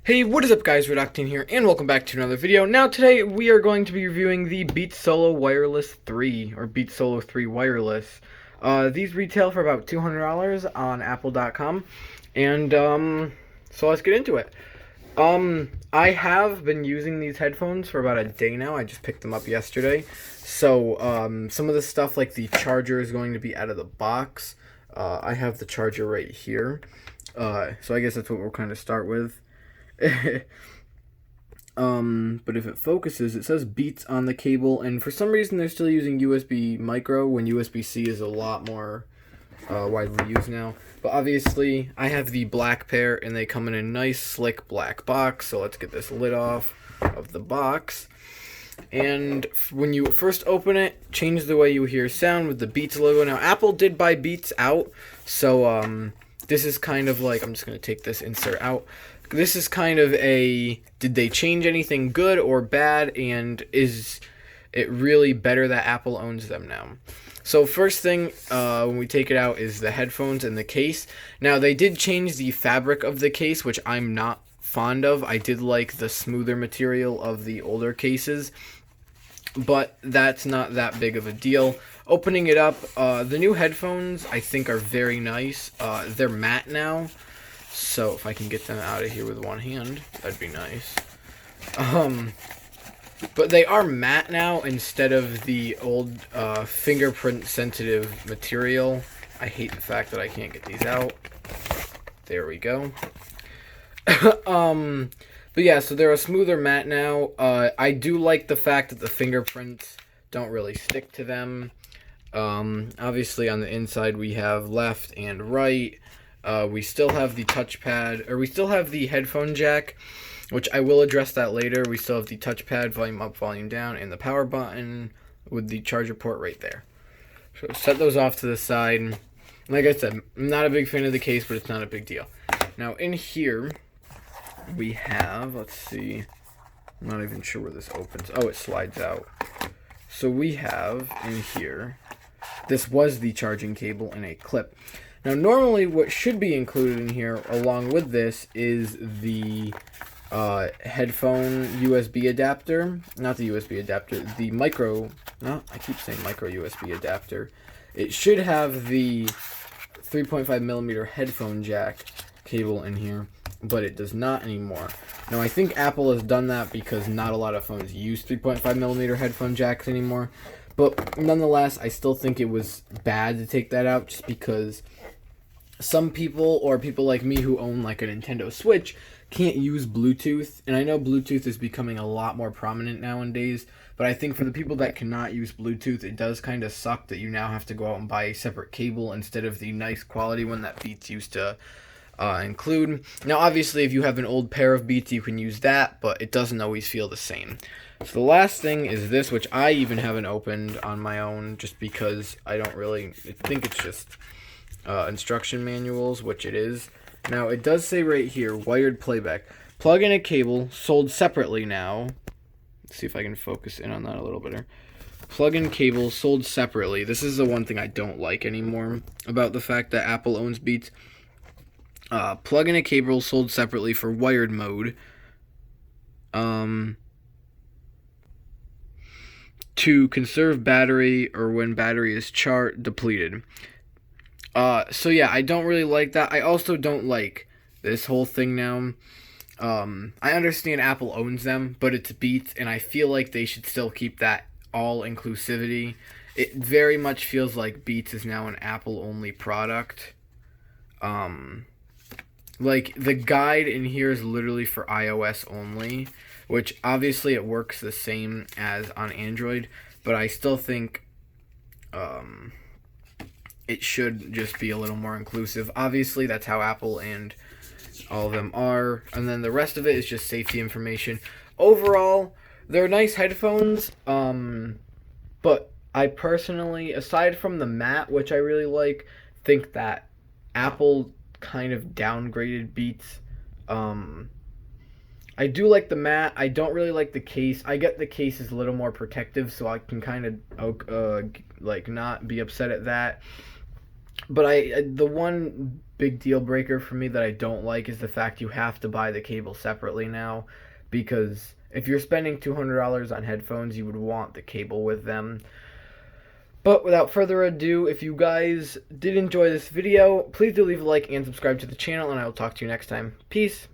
Hey, what is up guys, Redoctane here, and welcome back to another video. Now today we are going to be reviewing the Beats Solo Wireless 3, or Beats Solo 3 Wireless. These retail for about $200 on Apple.com, and so let's get into it. I have been using these headphones for about a day now. I just picked them up yesterday. So, some of the stuff like the charger is going to be out of the box. I have the charger right here. So I guess that's what we'll kind of start with. But if it focuses, it says Beats on the cable, and for some reason they're still using USB micro when USB-C is a lot more widely used now. But obviously I have the black pair and they come in a nice slick black box, so let's get this lid off of the box. And when you first open it, change the way you hear sound with the Beats logo. Now Apple did buy Beats out, so this is kind of like, I'm just going to take this insert out. This is kind of a, did they change anything good or bad, and is it really better that Apple owns them now? So first thing, when we take it out, is the headphones and the case. Now they did change the fabric of the case, which I'm not fond of. I did like the smoother material of the older cases, but that's not that big of a deal. Opening it up, the new headphones I think are very nice. They're matte now. So if I can get them out of here with one hand, that'd be nice. But they are matte now instead of the old fingerprint sensitive material. I hate the fact that I can't get these out. There we go. But yeah, so they're a smoother matte now. I do like the fact that the fingerprints don't really stick to them. Obviously on the inside we have left and right. We still have the touchpad, or we still have the headphone jack, which I will address that later. We still have the touchpad, volume up, volume down, and the power button with the charger port right there. So set those off to the side. Like I said, I'm not a big fan of the case, but it's not a big deal. Now in here, we have, let's see, I'm not even sure where this opens. Oh, it slides out. So we have in here, this was the charging cable in a clip. Now, normally what should be included in here along with this is the headphone USB adapter. Not the USB adapter, the micro, no, I keep saying micro USB adapter. It should have the 3.5 millimeter headphone jack cable in here, but it does not anymore. Now, I think Apple has done that because not a lot of phones use 3.5 millimeter headphone jacks anymore. But nonetheless, I still think it was bad to take that out just because some people, or people like me who own like a Nintendo Switch, can't use Bluetooth. And I know Bluetooth is becoming a lot more prominent nowadays, but I think for the people that cannot use Bluetooth, it does kind of suck that you now have to go out and buy a separate cable instead of the nice quality one that Beats used to include. Now obviously if you have an old pair of Beats you can use that, but it doesn't always feel the same. So the last thing is this, which I even haven't opened on my own just because I think it's just instruction manuals, which it is. Now it does say right here, wired playback. Plug in a cable, sold separately now. Let's see if I can focus in on that a little better. Plug in cable, sold separately. This is the one thing I don't like anymore about the fact that Apple owns Beats. Plug in a cable, sold separately for wired mode. To conserve battery or when battery is depleted. So yeah, I don't really like that. I also don't like this whole thing now. I understand Apple owns them, but it's Beats, and I feel like they should still keep that all inclusivity. It very much feels like Beats is now an Apple-only product. Like, the guide in here is literally for iOS only, which obviously it works the same as on Android, but I still think it should just be a little more inclusive. Obviously, that's how Apple and all of them are. And then the rest of it is just safety information. Overall, they're nice headphones, but I personally, aside from the matte, which I really like, think that Apple kind of downgraded Beats. I do like the matte. I don't really like the case. I get the case is a little more protective, so I can kind of like not be upset at that. But the one big deal breaker for me that I don't like is the fact you have to buy the cable separately now, because if you're spending $200 on headphones, you would want the cable with them. But without further ado, if you guys did enjoy this video, please do leave a like and subscribe to the channel, and I will talk to you next time. Peace!